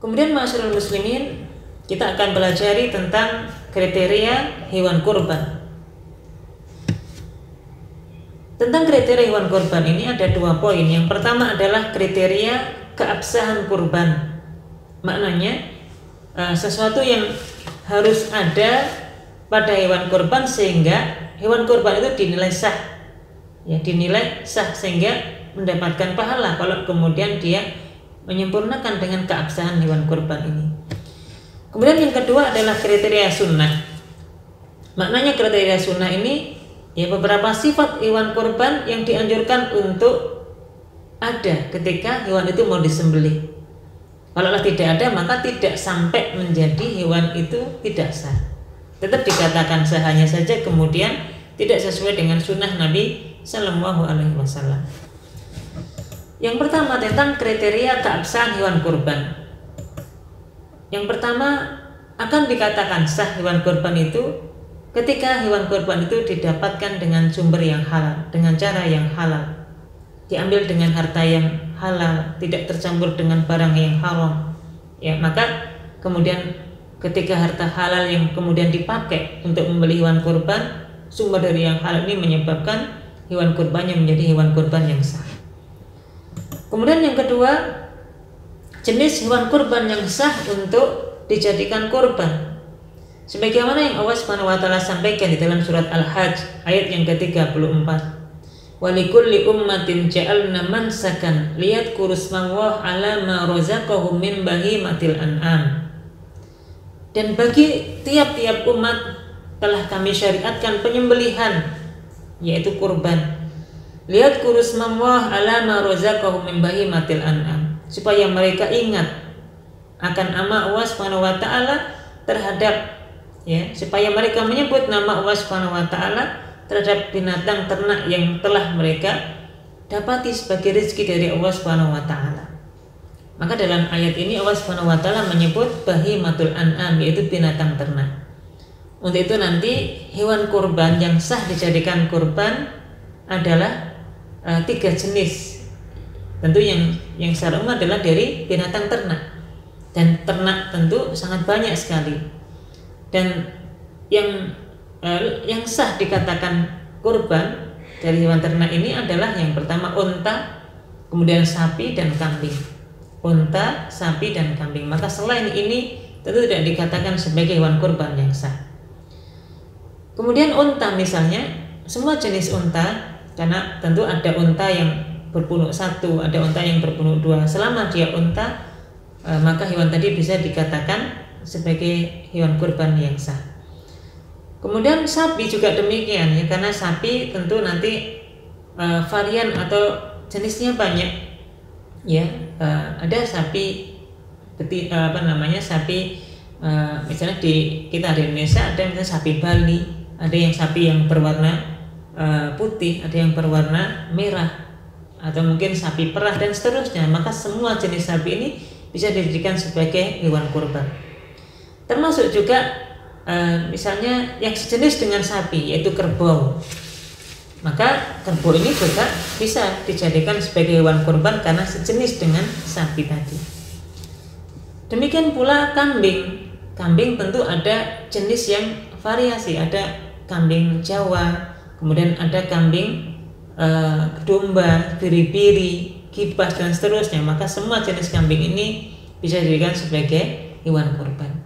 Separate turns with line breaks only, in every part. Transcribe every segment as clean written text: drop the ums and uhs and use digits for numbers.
Kemudian masyarul muslimin, kita akan pelajari tentang kriteria hewan kurban. Tentang kriteria hewan kurban ini ada 2 poin. Yang pertama adalah kriteria keabsahan kurban. Maknanya sesuatu yang harus ada pada hewan kurban sehingga hewan kurban itu dinilai sah. Ya, dinilai sah sehingga mendapatkan pahala kalau kemudian dia menyempurnakan dengan keabsahan hewan kurban ini. Kemudian yang kedua adalah kriteria sunnah. Maknanya kriteria sunnah ini ya beberapa sifat hewan kurban yang dianjurkan untuk ada ketika hewan itu mau disembelih. Kalau tidak ada maka tidak sampai menjadi hewan itu tidak sah. Tetap dikatakan sah, hanya saja kemudian tidak sesuai dengan sunnah Nabi Sallallahu Alaihi Wasallam. Yang pertama tentang kriteria keabsahan hewan kurban. Yang pertama akan dikatakan sah hewan kurban itu ketika hewan kurban itu didapatkan dengan sumber yang halal, dengan cara yang halal, diambil dengan harta yang halal, tidak tercampur dengan barang yang haram. Ya, maka kemudian ketika harta halal yang kemudian dipakai untuk membeli hewan kurban, sumber dari yang halal ini menyebabkan hewan kurbannya menjadi hewan kurban yang sah. Kemudian yang kedua, jenis hewan kurban yang sah untuk dijadikan kurban. Sebagaimana yang Allah Subhanahu wa taala sampaikan di dalam surat Al-Hajj ayat yang ke-34. Walikulli ummatin ja'alna mansakan liyadhkuru ismallahi 'ala ma razaqahum min bahimatil an'am. Dan bagi tiap-tiap umat telah kami syariatkan penyembelihan, yaitu kurban. Liyadhkuru ismallahi 'ala ma razaqahum min bahimatil an'am, supaya mereka ingat akan nama Allah Subhanahu wa taala terhadap supaya mereka menyebut nama Allah Subhanahu wa taala terhadap binatang ternak yang telah mereka dapati sebagai rezeki dari Allah Subhanahu wa taala. Maka dalam ayat ini Allah Subhanahu wa taala menyebut bahimatul an'am, yaitu binatang ternak. Untuk itu nanti hewan kurban yang sah dijadikan kurban adalah 3 jenis. Tentu yang secara umum adalah dari binatang ternak, dan ternak tentu sangat banyak sekali. Dan yang sah dikatakan kurban dari hewan ternak ini adalah yang pertama unta, kemudian sapi dan kambing. Unta, sapi dan kambing. Maka selain ini tentu tidak dikatakan sebagai hewan kurban yang sah. Kemudian unta misalnya, semua jenis unta, karena tentu ada unta yang berpunuk 1, ada unta yang berpunuk 2. Selama dia unta, maka hewan tadi bisa dikatakan sebagai hewan kurban yang sah. Kemudian sapi juga demikian ya, karena sapi tentu nanti varian atau jenisnya banyak ya. Ada sapi sapi misalnya di kita di Indonesia ada misalnya sapi Bali, ada yang sapi yang berwarna putih, ada yang berwarna merah, atau mungkin sapi perah dan seterusnya. Maka semua jenis sapi ini bisa dijadikan sebagai hewan kurban. Termasuk juga misalnya yang sejenis dengan sapi, yaitu kerbau. Maka kerbau ini juga bisa dijadikan sebagai hewan kurban karena sejenis dengan sapi tadi. Demikian pula kambing. Kambing tentu ada jenis yang variasi, ada kambing Jawa, kemudian ada kambing domba, biri-biri, kibas dan seterusnya. Maka semua jenis kambing ini bisa dijadikan sebagai hewan kurban.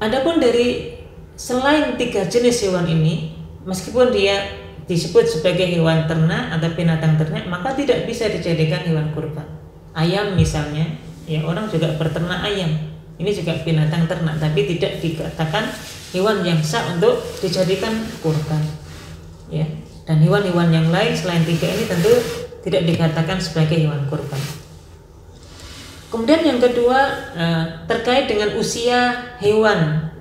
Adapun dari selain 3 jenis hewan ini, meskipun dia disebut sebagai hewan ternak atau binatang ternak, maka tidak bisa dijadikan hewan kurban. Ayam misalnya, ya orang juga berternak ayam. Ini juga binatang ternak, tapi tidak dikatakan hewan yang sah untuk dijadikan kurban. Ya, dan hewan-hewan yang lain selain 3 ini tentu tidak dikatakan sebagai hewan kurban. Kemudian yang kedua terkait dengan usia hewan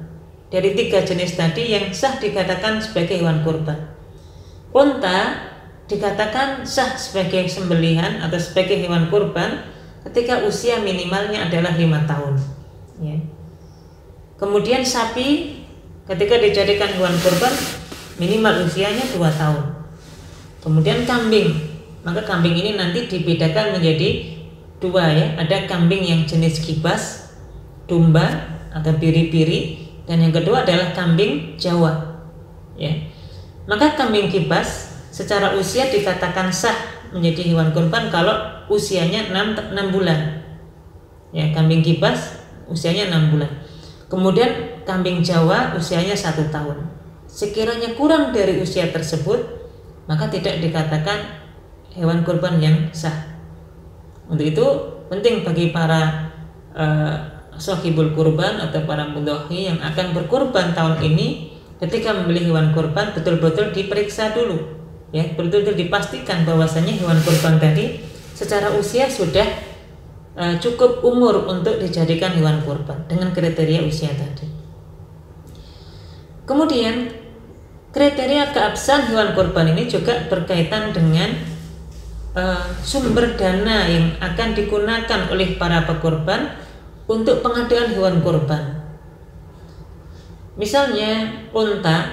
dari 3 jenis tadi yang sah dikatakan sebagai hewan kurban. Unta dikatakan sah sebagai sembelihan atau sebagai hewan kurban ketika usia minimalnya adalah 5 tahun. Ya. Kemudian sapi ketika dijadikan hewan kurban minimal usianya 2 tahun. Kemudian kambing, maka kambing ini nanti dibedakan menjadi dua ya, ada kambing yang jenis kibas, domba atau biri-biri, dan yang kedua adalah kambing Jawa ya. Maka kambing kibas secara usia dikatakan sah menjadi hewan kurban kalau usianya 6 bulan ya, kambing kibas usianya 6 bulan. Kemudian kambing Jawa usianya 1 tahun. Sekiranya kurang dari usia tersebut, maka tidak dikatakan hewan kurban yang sah. Untuk itu penting bagi para sohibul kurban atau para mudhohi yang akan berkurban tahun ini, ketika membeli hewan kurban betul-betul diperiksa dulu ya, betul-betul dipastikan bahwasanya hewan kurban tadi secara usia sudah cukup umur untuk dijadikan hewan kurban dengan kriteria usia tadi. Kemudian kriteria keabsahan hewan kurban ini juga berkaitan dengan sumber dana yang akan digunakan oleh para pekurban untuk pengadaan hewan kurban. Misalnya unta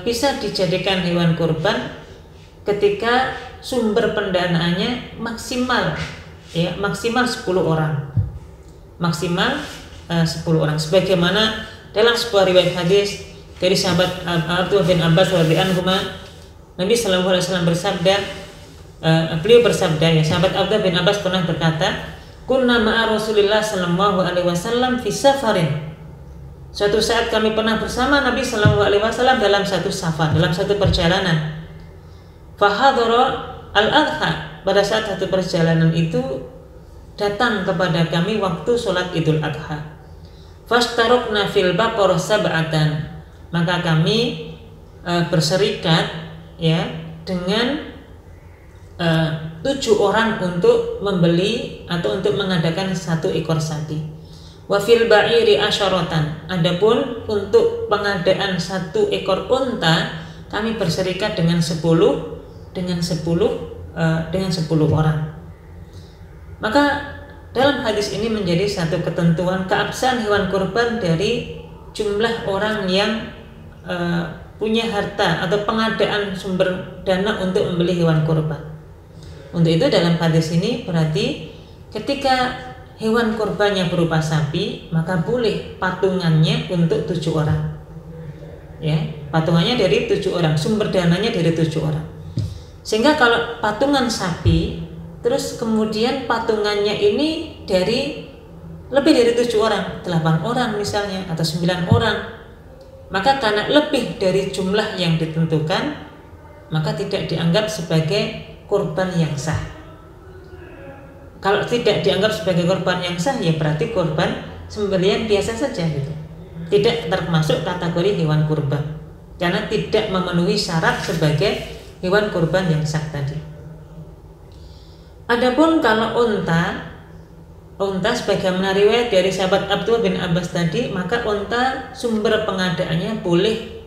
bisa dijadikan hewan kurban ketika sumber pendanaannya maksimal ya, maksimal 10 orang. Maksimal 10 orang sebagaimana dalam sebuah riwayat hadis dari sahabat Abdullah bin Abbas radhiyallahu anhu, Nabi sallallahu alaihi wasallam bersabda, beliau bersabda ya, sahabat Abdullah bin Abbas pernah berkata, kunna ma'a Rasulillah sallallahu alaihi wasallam fi safarin. Suatu saat kami pernah bersama Nabi sallallahu alaihi wasallam dalam satu safar, dalam satu perjalanan. Fahadhara al-adha, pada saat satu perjalanan itu datang kepada kami waktu sholat Idul Adha. Fashtarukna fil baqarah sab'atan, maka kami berserikat ya dengan 7 orang untuk membeli atau untuk mengadakan 1 ekor sapi. Wa fil ba'iri asyaratan, adapun untuk pengadaan 1 ekor unta kami berserikat dengan 10 orang. Maka dalam hadis ini menjadi satu ketentuan keabsahan hewan kurban dari jumlah orang yang punya harta atau pengadaan sumber dana untuk membeli hewan kurban. Untuk itu dalam hadis ini berarti ketika hewan kurbannya berupa sapi, maka boleh patungannya untuk 7 orang. Ya, patungannya dari 7 orang, sumber dananya dari 7 orang. Sehingga kalau patungan sapi, terus kemudian patungannya ini dari lebih dari 7 orang, 8 orang misalnya atau 9 orang, maka karena lebih dari jumlah yang ditentukan, maka tidak dianggap sebagai kurban yang sah. Kalau tidak dianggap sebagai kurban yang sah, ya berarti kurban sembelihan biasa saja gitu. Tidak termasuk kategori hewan kurban karena tidak memenuhi syarat sebagai hewan kurban yang sah tadi. Adapun kalau unta sebagaimana riwayat dari sahabat Abdullah bin Abbas tadi, maka unta sumber pengadaannya boleh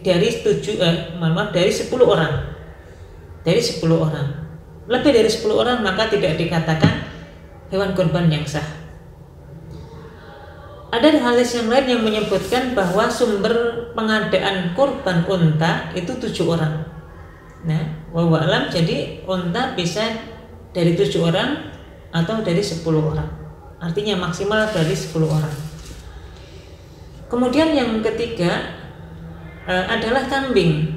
dari 10 orang. Dari 10 orang. Lebih dari 10 orang maka tidak dikatakan hewan kurban yang sah. Ada hadis yang lain yang menyebutkan bahwa sumber pengadaan kurban unta itu 7 orang. Nah, wallahu a'lam, jadi unta bisa dari 7 orang atau dari 10 orang. Artinya maksimal dari 10 orang. Kemudian yang ketiga adalah kambing.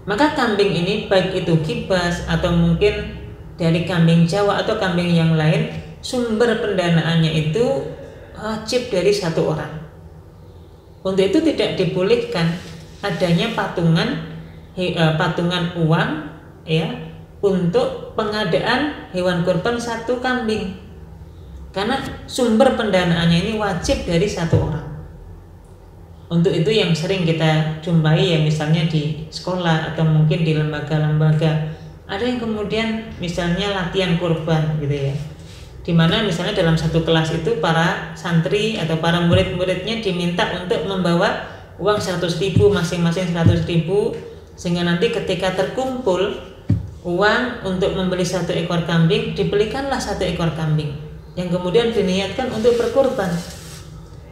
Maka kambing ini baik itu kibas atau mungkin dari kambing Jawa atau kambing yang lain, sumber pendanaannya itu wajib dari 1 orang. Untuk itu tidak dibolehkan adanya patungan uang ya untuk pengadaan hewan kurban 1 kambing, karena sumber pendanaannya ini wajib dari 1 orang. Untuk itu yang sering kita jumpai ya, misalnya di sekolah atau mungkin di lembaga-lembaga, ada yang kemudian misalnya latihan kurban gitu ya, dimana misalnya dalam satu kelas itu para santri atau para murid-muridnya diminta untuk membawa uang 100.000 masing-masing 100.000, sehingga nanti ketika terkumpul uang untuk membeli 1 ekor kambing, dibelikanlah 1 ekor kambing yang kemudian diniatkan untuk berkurban.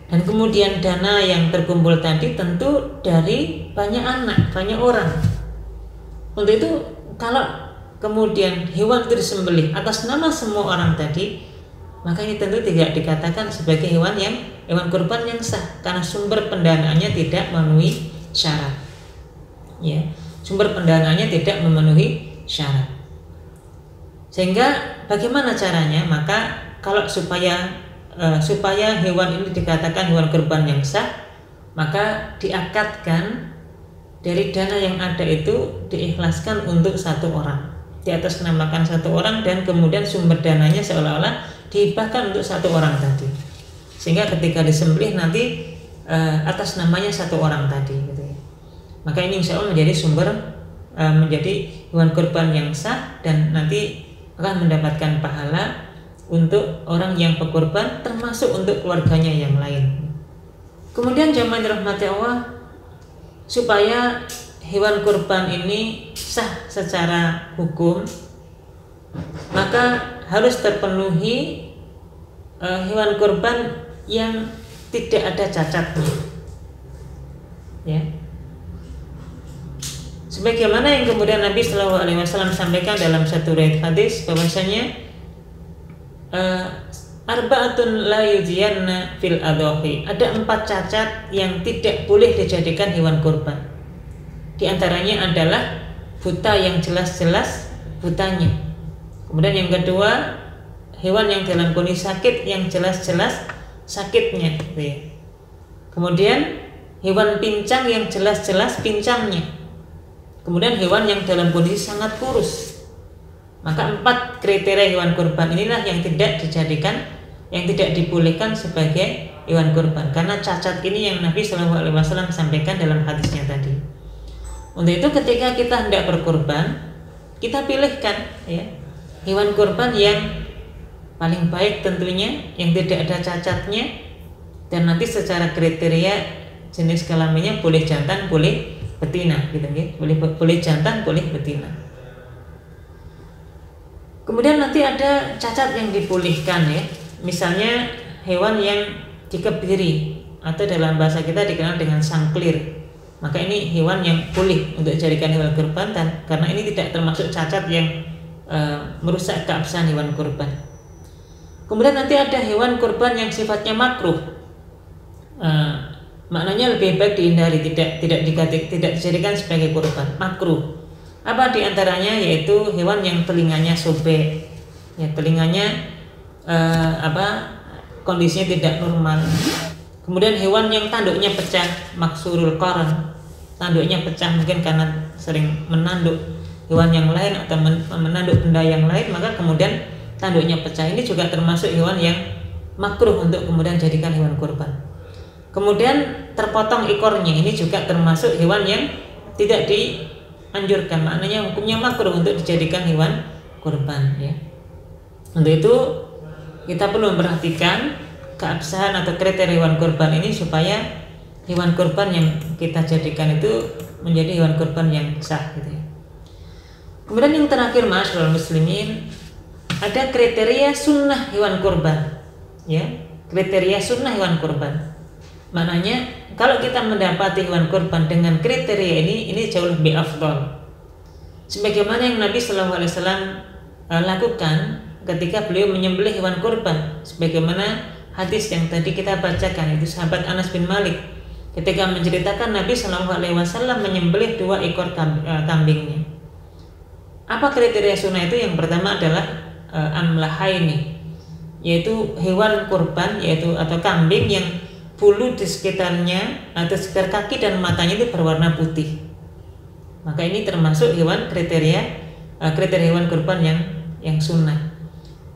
Dan kemudian dana yang terkumpul tadi tentu dari banyak anak, banyak orang. Untuk itu kalau kemudian hewan itu disembelih atas nama semua orang tadi, maka ini tentu tidak dikatakan sebagai hewan kurban yang sah karena sumber pendanaannya tidak memenuhi syarat. Ya, sumber pendanaannya tidak memenuhi syarat. Sehingga bagaimana caranya? Maka kalau supaya hewan ini dikatakan hewan kurban yang sah, maka diakadkan dari dana yang ada itu diikhlaskan untuk satu orang, diatasnamakan satu orang, dan kemudian sumber dananya seolah-olah dihibahkan untuk satu orang tadi, sehingga ketika disembelih nanti atas namanya satu orang tadi gitu ya. Maka ini insya Allah menjadi hewan kurban yang sah dan nanti akan mendapatkan pahala untuk orang yang berkurban termasuk untuk keluarganya yang lain. Kemudian jamaah dirahmati Allah, supaya hewan kurban ini sah secara hukum, maka harus terpenuhi hewan kurban yang tidak ada cacatnya. Ya. Sebagaimana yang kemudian Nabi Shallallahu Alaihi Wasallam sampaikan dalam satu riwayat hadis bahwasanya arba'atun la yujiyanna fil adhohi, ada 4 cacat yang tidak boleh dijadikan hewan kurban. Di antaranya adalah buta yang jelas-jelas butanya. Kemudian yang kedua, hewan yang dalam kondisi sakit yang jelas-jelas sakitnya. Kemudian hewan pincang yang jelas-jelas pincangnya. Kemudian hewan yang dalam kondisi sangat kurus. Maka 4 kriteria hewan kurban inilah yang tidak dijadikan, yang tidak dibolehkan sebagai hewan kurban, karena cacat ini yang Nabi Shallallahu Alaihi Wasallam sampaikan dalam hadisnya tadi. Untuk itu ketika kita hendak berkurban, kita pilihkan ya hewan kurban yang paling baik tentunya, yang tidak ada cacatnya, dan nanti secara kriteria jenis kelaminnya boleh jantan, boleh betina, gitu ya. Boleh jantan, boleh betina. Kemudian nanti ada cacat yang dibolehkan ya. Misalnya hewan yang dikebiri atau dalam bahasa kita dikenal dengan sangklir. Maka ini hewan yang boleh untuk dijadikan hewan kurban karena ini tidak termasuk cacat yang merusak keabsahan hewan kurban. Kemudian nanti ada hewan kurban yang sifatnya makruh. Maknanya lebih baik dihindari, tidak dijadikan sebagai kurban, makruh. Apa diantaranya? Yaitu hewan yang telinganya sobek, ya telinganya kondisinya tidak normal. Kemudian hewan yang tanduknya pecah, maksurul qarn, tanduknya pecah mungkin karena sering menanduk hewan yang lain atau menanduk benda yang lain, maka kemudian tanduknya pecah. Ini juga termasuk hewan yang makruh untuk kemudian jadikan hewan kurban. Kemudian terpotong ekornya, ini juga termasuk hewan yang tidak dianjurkan, maknanya hukumnya makruh untuk dijadikan hewan kurban ya. Untuk itu kita perlu memperhatikan keabsahan atau kriteria hewan kurban ini supaya hewan kurban yang kita jadikan itu menjadi hewan kurban yang sah gitu ya. Kemudian yang terakhir, ma'asyiral muslimin, ada kriteria sunnah hewan kurban ya, kriteria sunnah hewan kurban. Maknanya kalau kita mendapati hewan kurban dengan kriteria ini jauh lebih afdal. Sebagaimana yang Nabi Shallallahu Alaihi Wasallam lakukan ketika beliau menyembelih hewan kurban, sebagaimana hadis yang tadi kita bacakan, itu sahabat Anas bin Malik ketika menceritakan Nabi Shallallahu Alaihi Wasallam menyembelih 2 ekor kambingnya. Apa kriteria sunnah itu? Yang pertama adalah amlahaini, yaitu hewan kurban atau kambing yang bulu di sekitarnya atau sekitar kaki dan matanya itu berwarna putih. Maka ini termasuk kriteria hewan kurban yang sunnah.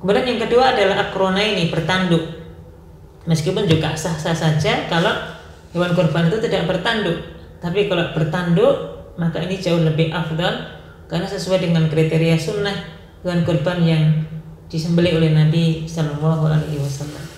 Kemudian yang kedua adalah akrona, ini bertanduk. Meskipun juga sah-sah saja kalau hewan kurban itu tidak bertanduk, tapi kalau bertanduk maka ini jauh lebih afdal karena sesuai dengan kriteria sunnah hewan kurban yang disembelih oleh Nabi Sallallahu Alaihi Wasallam.